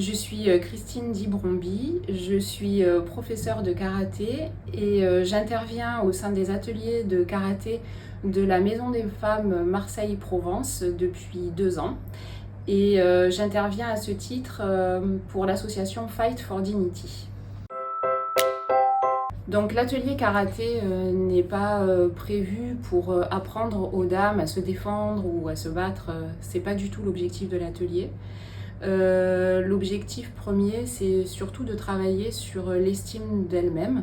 Je suis Christine Di-Bromby, je suis professeure de karaté et j'interviens au sein des ateliers de karaté de la Maison des Femmes Marseille-Provence depuis 2 ans. Et j'interviens à ce titre pour l'association Fight for Dignity. Donc l'atelier karaté n'est pas prévu pour apprendre aux dames à se défendre ou à se battre, c'est pas du tout l'objectif de l'atelier. L'objectif premier, c'est surtout de travailler sur l'estime d'elle-même,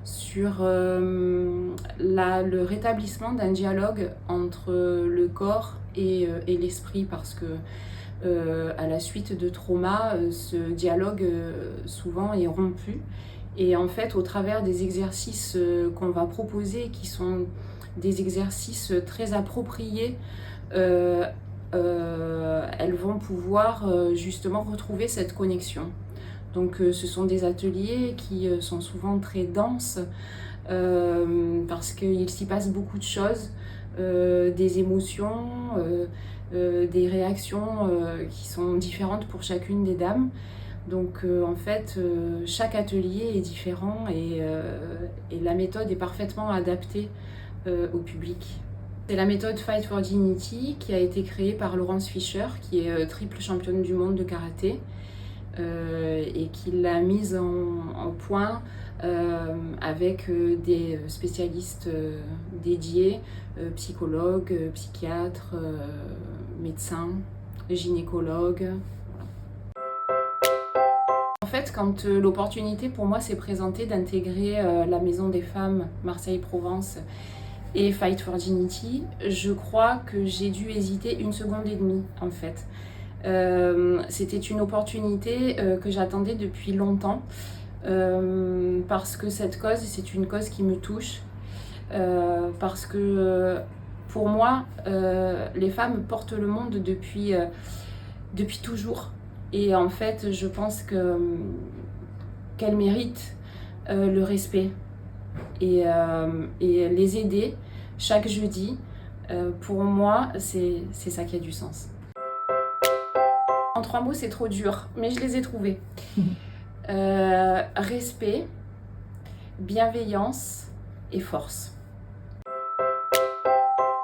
sur le rétablissement d'un dialogue entre le corps et l'esprit, parce que à la suite de traumas, ce dialogue souvent est rompu. Et en fait, au travers des exercices qu'on va proposer, qui sont des exercices très appropriés, elles vont pouvoir justement retrouver cette connexion. Donc ce sont des ateliers qui sont souvent très denses parce qu'il s'y passe beaucoup de choses, des émotions, des réactions qui sont différentes pour chacune des dames. Donc en fait, chaque atelier est différent et la méthode est parfaitement adaptée au public. C'est la méthode Fight for Dignity qui a été créée par Laurence Fischer, qui est triple championne du monde de karaté et qui l'a mise en point avec des spécialistes dédiés, psychologues, psychiatres, médecins, gynécologues. En fait, quand l'opportunité pour moi s'est présentée d'intégrer la Maison des Femmes Marseille-Provence et Fight for Dignity, je crois que j'ai dû hésiter 1 seconde et demie en fait. C'était une opportunité que j'attendais depuis longtemps parce que cette cause, c'est une cause qui me touche, parce que pour moi, les femmes portent le monde depuis toujours. Et en fait, je pense qu'elles méritent le respect et les aider chaque jeudi. Pour moi, c'est ça qui a du sens. En 3 mots, c'est trop dur, mais je les ai trouvés. Respect, bienveillance et force.